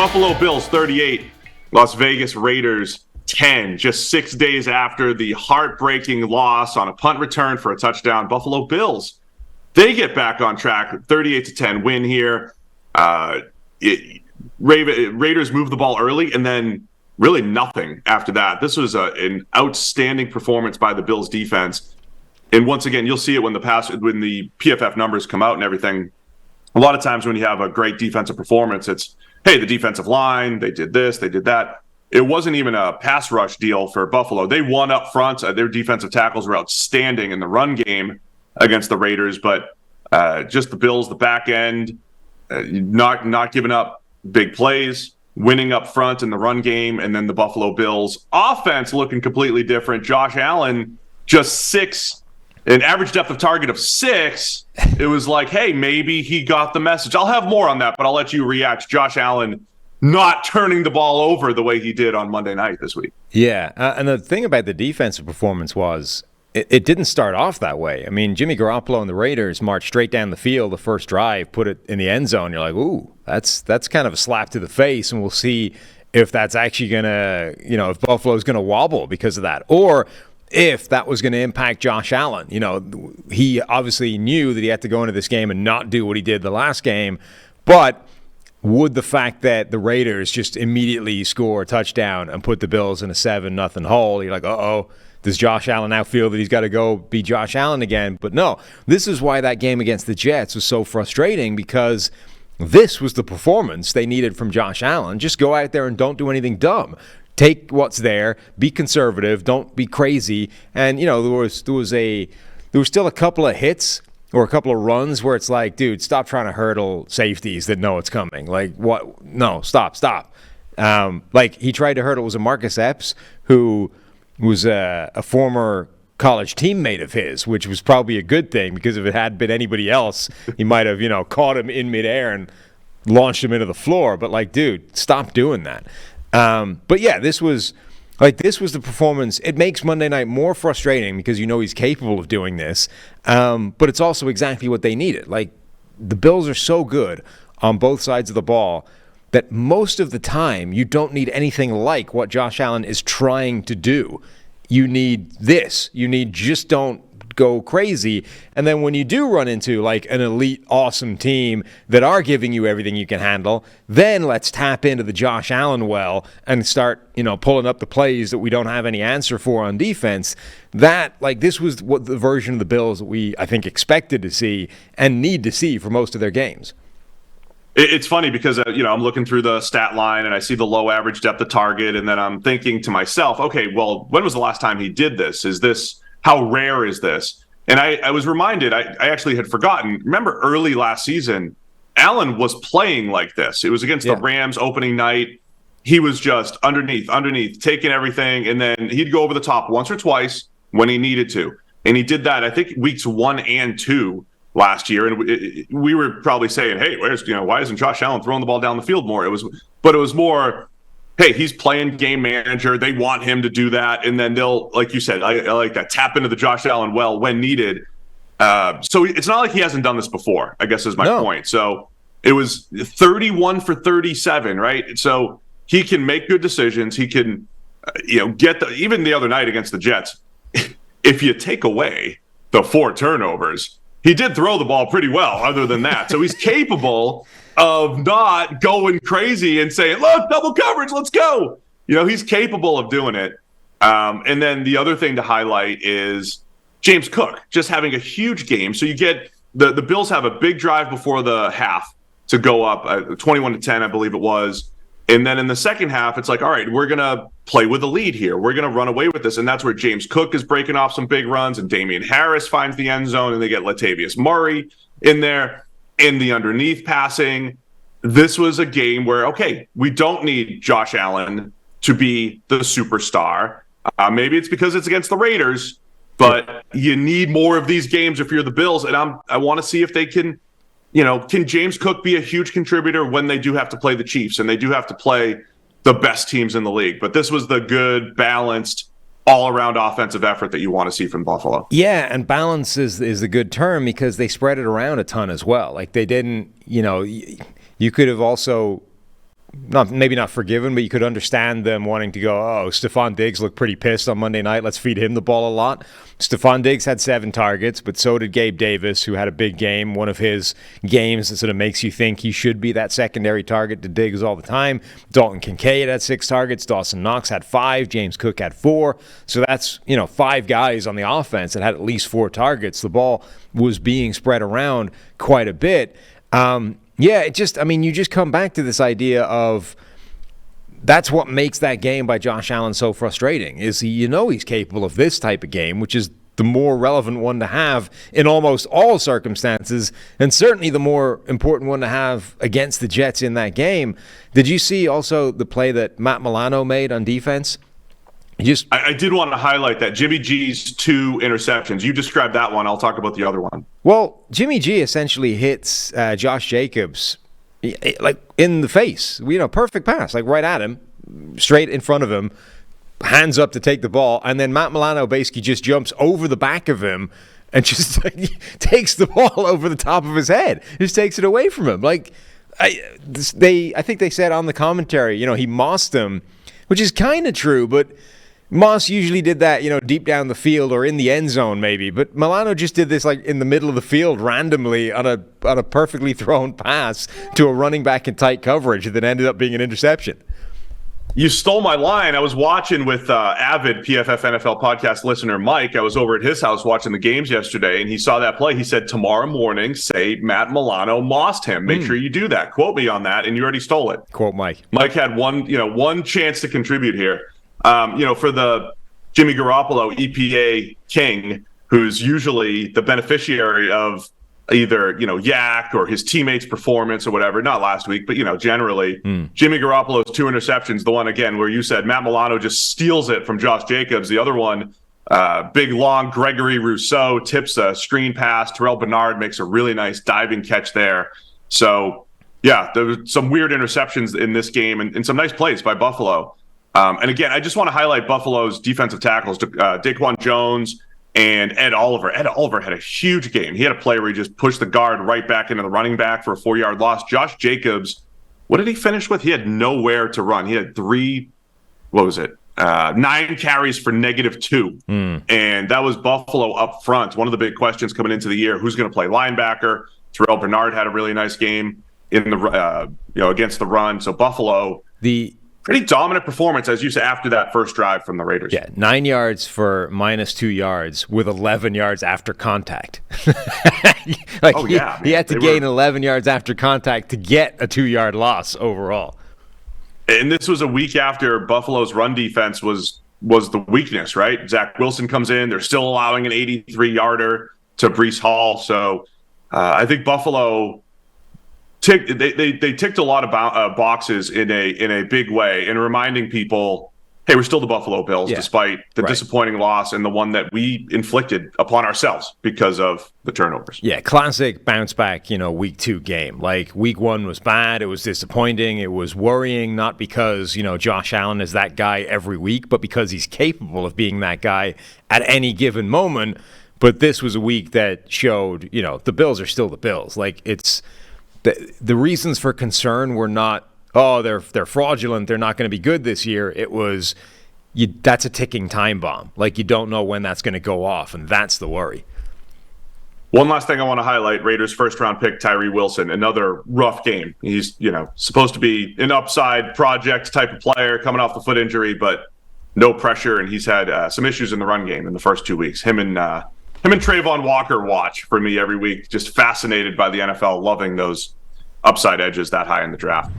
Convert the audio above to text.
Buffalo Bills 38, Las Vegas Raiders 10. Just 6 days after the heartbreaking loss on a punt return for a touchdown, Buffalo Bills, they get back on track. 38-10 win here. Raiders move the ball early and then really nothing after that. This was an outstanding performance by the Bills defense. And once again, you'll see it when the PFF numbers come out and everything. A lot of times when you have a great defensive performance, it's, hey, the defensive line, they did this, they did that. It wasn't even a pass rush deal for Buffalo. They won up front. Their defensive tackles were outstanding in the run game against the Raiders, but just the Bills, the back end, not giving up big plays, winning up front in the run game, and then the Buffalo Bills offense looking completely different. Josh Allen, just an average depth of target of 6. It was like, hey, maybe he got the message. I'll have more on that, but I'll let you react. Josh Allen not turning the ball over the way he did on Monday night this week. Yeah, and the thing about the defensive performance was it didn't start off that way. I mean, Jimmy Garoppolo and the Raiders marched straight down the field the first drive, put it in the end zone. You're like, ooh, that's kind of a slap to the face, and we'll see if that's actually going to, if Buffalo's going to wobble because of that, or if that was going to impact Josh Allen. He obviously knew that he had to go into this game and not do what he did the last game, but would the fact that the Raiders just immediately score a touchdown and put the Bills in a 7-0 hole, you're like, uh-oh, does Josh Allen now feel that he's got to go be Josh Allen again? But no, this is why that game against the Jets was so frustrating, because this was the performance they needed from Josh Allen. Just go out there and don't do anything dumb. Take what's there, be conservative, don't be crazy. And there was still a couple of hits or a couple of runs where it's like, dude, stop trying to hurdle safeties that know it's coming. Like, what? No, stop. Like, he tried to hurdle, was a Marcus Epps, who was a former college teammate of his, which was probably a good thing, because if it had been anybody else, he might have, caught him in midair and launched him into the floor. But like, dude, stop doing that. But yeah, this was the performance. It makes Monday night more frustrating because he's capable of doing this. But it's also exactly what they needed. Like, the Bills are so good on both sides of the ball that most of the time you don't need anything like what Josh Allen is trying to do. You need this. Just don't go crazy. And then when you do run into like an elite, awesome team that are giving you everything you can handle, then let's tap into the Josh Allen well and start, pulling up the plays that we don't have any answer for on defense. This was what the version of the Bills that we, I think, expected to see and need to see for most of their games. It's funny because, I'm looking through the stat line and I see the low average depth of target, and then I'm thinking to myself, okay, well, when was the last time he did this? How rare is this? And I was reminded, I actually had forgotten. Remember early last season, Allen was playing like this. It was against the Rams opening night. He was just underneath, taking everything, and then he'd go over the top once or twice when he needed to. And he did that, I think, weeks 1 and 2 last year. And we were probably saying, hey, why isn't Josh Allen throwing the ball down the field more? It was more, hey, he's playing game manager. They want him to do that. And then they'll, like you said, I like that, tap into the Josh Allen well when needed. So it's not like he hasn't done this before, I guess is my point. So it was 31 for 37, right? So he can make good decisions. He can, get even the other night against the Jets, if you take away the 4 turnovers, he did throw the ball pretty well other than that. So he's capable of not going crazy and saying, look, double coverage, let's go. He's capable of doing it. And then the other thing to highlight is James Cook just having a huge game. So you get the Bills have a big drive before the half to go up 21-10, I believe it was. And then in the second half, it's like, all right, we're going to play with the lead here. We're going to run away with this. And that's where James Cook is breaking off some big runs, and Damian Harris finds the end zone, and they get Latavius Murray in there in the underneath passing. This was a game where, okay, we don't need Josh Allen to be the superstar. Maybe it's because it's against the Raiders, but you need more of these games if you're the Bills. And I want to see if they can, can James Cook be a huge contributor when they do have to play the Chiefs and they do have to play the best teams in the league. But this was the good, balanced, all-around offensive effort that you want to see from Buffalo. Yeah, and balance is a good term because they spread it around a ton as well. Like, they didn't, you could have also maybe not forgiven, but you could understand them wanting to go, oh, Stephon Diggs looked pretty pissed on Monday night. Let's feed him the ball a lot. Stephon Diggs had 7 targets, but so did Gabe Davis, who had a big game. One of his games that sort of makes you think he should be that secondary target to Diggs all the time. Dalton Kincaid had 6 targets. Dawson Knox had 5. James Cook had 4. So that's, 5 guys on the offense that had at least 4 targets. The ball was being spread around quite a bit. You just come back to this idea of that's what makes that game by Josh Allen so frustrating, is he's capable of this type of game, which is the more relevant one to have in almost all circumstances, and certainly the more important one to have against the Jets in that game. Did you see also the play that Matt Milano made on defense? I did want to highlight that Jimmy G's 2 interceptions. You described that one. I'll talk about the other one. Well, Jimmy G essentially hits Josh Jacobs like in the face. Perfect pass, like right at him, straight in front of him, hands up to take the ball, and then Matt Milano basically just jumps over the back of him and just takes the ball over the top of his head. Just takes it away from him. I think they said on the commentary, he mossed him, which is kind of true, but Moss usually did that, deep down the field or in the end zone maybe, but Milano just did this like in the middle of the field randomly on a perfectly thrown pass to a running back in tight coverage that ended up being an interception. You stole my line. I was watching with avid PFF NFL podcast listener Mike. I was over at his house watching the games yesterday, and he saw that play. He said, tomorrow morning, say Matt Milano mossed him. Make sure you do that. Quote me on that, and you already stole it. Quote Mike. Mike had one chance to contribute here. For the Jimmy Garoppolo EPA king, who's usually the beneficiary of either, Yak or his teammates' performance or whatever, not last week, but, generally, Jimmy Garoppolo's 2 interceptions, the one, again, where you said Matt Milano just steals it from Josh Jacobs. The other one, big, long Gregory Rousseau tips a screen pass. Terrell Bernard makes a really nice diving catch there. So, yeah, there were some weird interceptions in this game and some nice plays by Buffalo. And again, I just want to highlight Buffalo's defensive tackles, Daquan Jones and Ed Oliver. Ed Oliver had a huge game. He had a play where he just pushed the guard right back into the running back for a 4-yard loss. Josh Jacobs, what did he finish with? He had nowhere to run. He had 9 carries for -2. And that was Buffalo up front. One of the big questions coming into the year, who's going to play linebacker? Terrell Bernard had a really nice game in the against the run. So Buffalo, pretty dominant performance, as you said, after that first drive from the Raiders. Yeah, 9 yards for -2 yards with 11 yards after contact. He had to gain 11 yards after contact to get a 2-yard loss overall. And this was a week after Buffalo's run defense was the weakness, right? Zach Wilson comes in. They're still allowing an 83-yarder to Breece Hall. So I think Buffalo they ticked a lot of boxes in a big way, and reminding people, hey, we're still the Buffalo Bills, despite the disappointing loss and the one that we inflicted upon ourselves because of the turnovers. Yeah, classic bounce back, week 2 game. Like week 1 was bad. It was disappointing. It was worrying, not because, Josh Allen is that guy every week, but because he's capable of being that guy at any given moment. But this was a week that showed, the Bills are still the Bills. Like it's the reasons for concern were not, they're fraudulent, they're not going to be good this year. It was, that's a ticking time bomb. Like you don't know when that's going to go off, and that's the worry. One last thing I want to highlight, Raiders first-round pick Tyree Wilson, another rough game. He's, supposed to be an upside project type of player coming off the foot injury, but no pressure, and he's had some issues in the run game in the first 2 weeks. Him and Trayvon Walker watch for me every week. Just fascinated by the NFL, loving those upside edges that high in the draft.